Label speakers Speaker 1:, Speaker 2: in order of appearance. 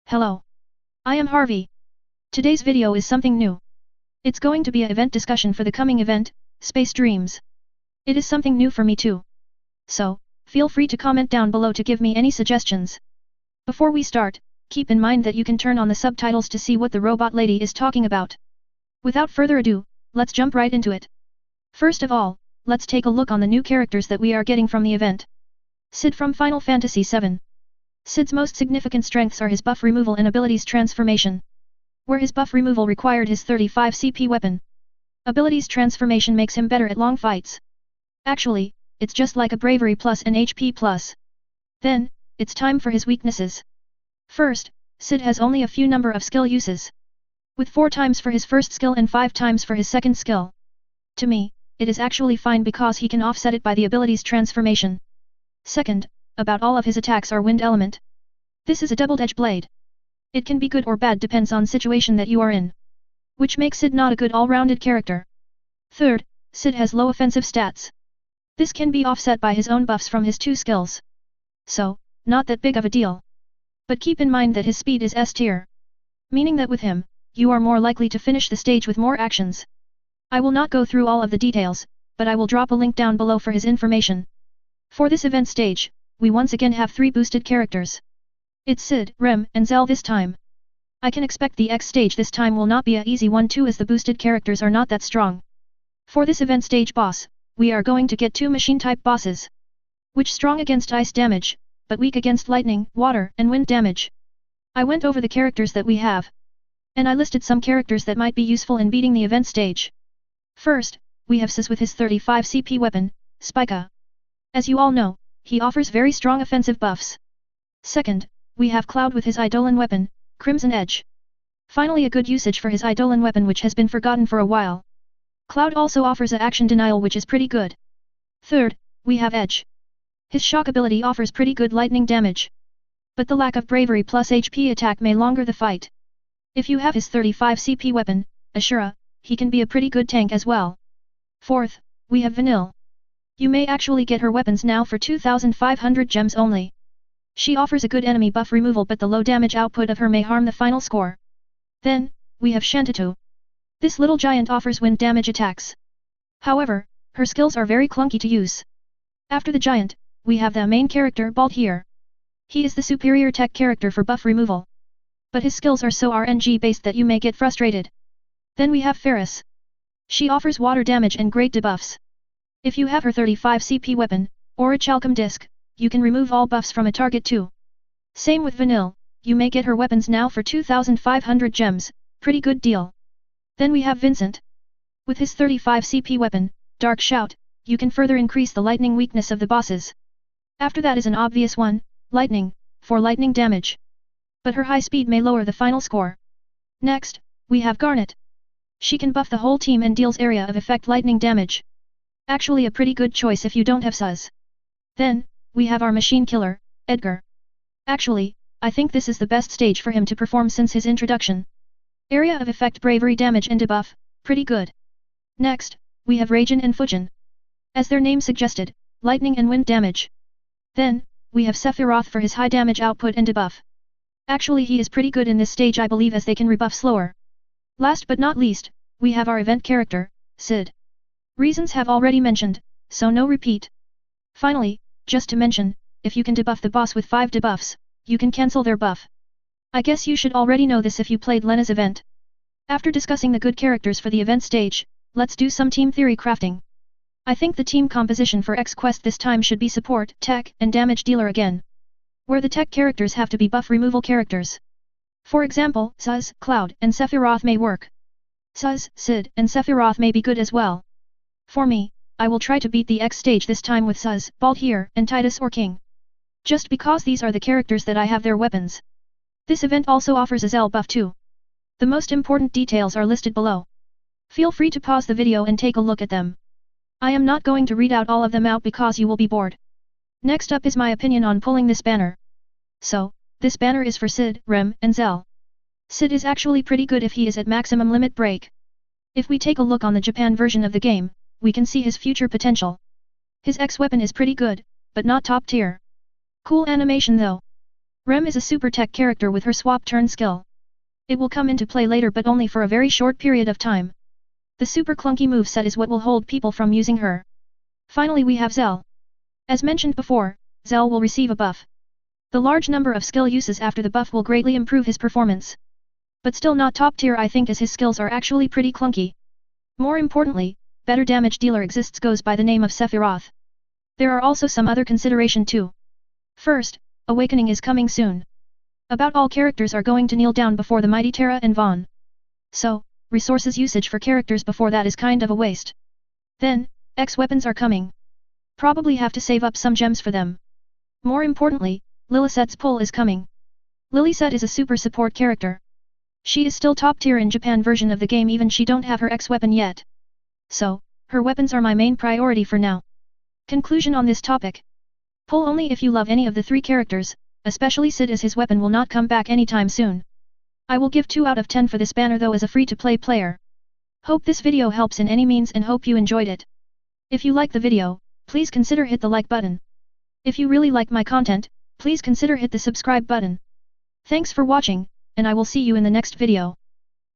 Speaker 1: Hello. I am Harvey. Today's video is something new. It's going to be an event discussion for the coming event, Space Dreams. It is something new for me too. So, feel free to comment down below to give me any suggestions. Before we start, keep in mind that you can turn on the subtitles to see what the robot lady is talking about. Without further ado, let's jump right into it. First of all, let's take a look on the new characters that we are getting from the event. Sid from Final Fantasy VII. Sid's most significant strengths are his buff removal and abilities transformation. Where his buff removal required his 35 CP weapon. Abilities transformation makes him better at long fights. Actually, it's just like a bravery plus and HP plus. Then, it's time for his weaknesses. First, Sid has only a few number of skill uses. With 4 times for his first skill and 5 times for his second skill. To me, it is actually fine because he can offset it by the abilities transformation. Second, about all of his attacks are wind element. This is a double-edged blade. It can be good or bad depends on situation that you are in. Which makes Sid not a good all-rounded character. Third, Sid has low offensive stats. This can be offset by his own buffs from his 2 skills. So, not that big of a deal. But keep in mind that his speed is S tier. Meaning that with him, you are more likely to finish the stage with more actions. I will not go through all of the details, but I will drop a link down below for his information. For this event stage, we once again have 3 boosted characters. It's Sid, Rem, and Zell this time. I can expect the X stage this time will not be a easy one too as the boosted characters are not that strong. For this event stage boss, we are going to get 2 machine-type bosses. Which strong against ice damage, but weak against lightning, water, and wind damage. I went over the characters that we have. And I listed some characters that might be useful in beating the event stage. First, we have Sis with his 35 CP weapon, Spica. As you all know, he offers very strong offensive buffs. Second, we have Cloud with his Eidolon weapon, Crimson Edge. Finally a good usage for his Eidolon weapon which has been forgotten for a while. Cloud also offers a action denial which is pretty good. Third, we have Edge. His shock ability offers pretty good lightning damage. But the lack of bravery plus HP attack may longer the fight. If you have his 35 CP weapon, Ashura, he can be a pretty good tank as well. Fourth, we have Vanille. You may actually get her weapons now for 2,500 gems only. She offers a good enemy buff removal but the low damage output of her may harm the final score. Then, we have Shantato. This little giant offers wind damage attacks. However, her skills are very clunky to use. After the giant, we have the main character Balt here. He is the superior tech character for buff removal. But his skills are so RNG based that you may get frustrated. Then we have Ferris. She offers water damage and great debuffs. If you have her 35 CP weapon, or a Chalcom disc, you can remove all buffs from a target too. Same with Vanille, you may get her weapons now for 2,500 gems, pretty good deal. Then we have Vincent. With his 35 CP weapon, Dark Shout, you can further increase the lightning weakness of the bosses. After that is an obvious one, Lightning, for lightning damage. But her high speed may lower the final score. Next, we have Garnet. She can buff the whole team and deals area of effect lightning damage. Actually a pretty good choice if you don't have Suz. Then, we have our machine killer, Edgar. Actually, I think this is the best stage for him to perform since his introduction. Area of effect bravery damage and debuff, pretty good. Next, we have Raijin and Fujin. As their name suggested, lightning and wind damage. Then, we have Sephiroth for his high damage output and debuff. Actually he is pretty good in this stage I believe as they can rebuff slower. Last but not least, we have our event character, Sid. Reasons have already mentioned, so no repeat. Finally, just to mention, if you can debuff the boss with 5 debuffs, you can cancel their buff. I guess you should already know this if you played Lena's event. After discussing the good characters for the event stage, let's do some team theory crafting. I think the team composition for X-Quest this time should be support, tech, and damage dealer again. Where the tech characters have to be buff removal characters. For example, Suz, Cloud, and Sephiroth may work. Suz, Sid, and Sephiroth may be good as well. For me, I will try to beat the X stage this time with Suz, Balt here, and Titus or King. Just because these are the characters that I have their weapons. This event also offers a Zell buff too. The most important details are listed below. Feel free to pause the video and take a look at them. I am not going to read out all of them out because you will be bored. Next up is my opinion on pulling this banner. So, this banner is for Sid, Rem, and Zell. Sid is actually pretty good if he is at maximum limit break. If we take a look on the Japan version of the game, we can see his future potential. His X weapon is pretty good, but not top tier. Cool animation though. Rem is a super tech character with her swap turn skill. It will come into play later but only for a very short period of time. The super clunky moveset is what will hold people from using her. Finally we have Zell. As mentioned before, Zell will receive a buff. The large number of skill uses after the buff will greatly improve his performance. But still not top tier I think as his skills are actually pretty clunky. More importantly, better damage dealer exists goes by the name of Sephiroth. There are also some other consideration too. First, Awakening is coming soon. About all characters are going to kneel down before the mighty Terra and Vaughn. So, resources usage for characters before that is kind of a waste. Then, X weapons are coming. Probably have to save up some gems for them. More importantly, Liliset's pull is coming. Liliset is a super support character. She is still top tier in Japan version of the game even she don't have her X weapon yet. So, her weapons are my main priority for now. Conclusion on this topic. Pull only if you love any of the three characters, especially Sid as his weapon will not come back anytime soon. I will give 2 out of 10 for this banner though as a free-to-play player. Hope this video helps in any means and hope you enjoyed it. If you like the video, please consider hit the like button. If you really like my content, please consider hit the subscribe button. Thanks for watching, and I will see you in the next video.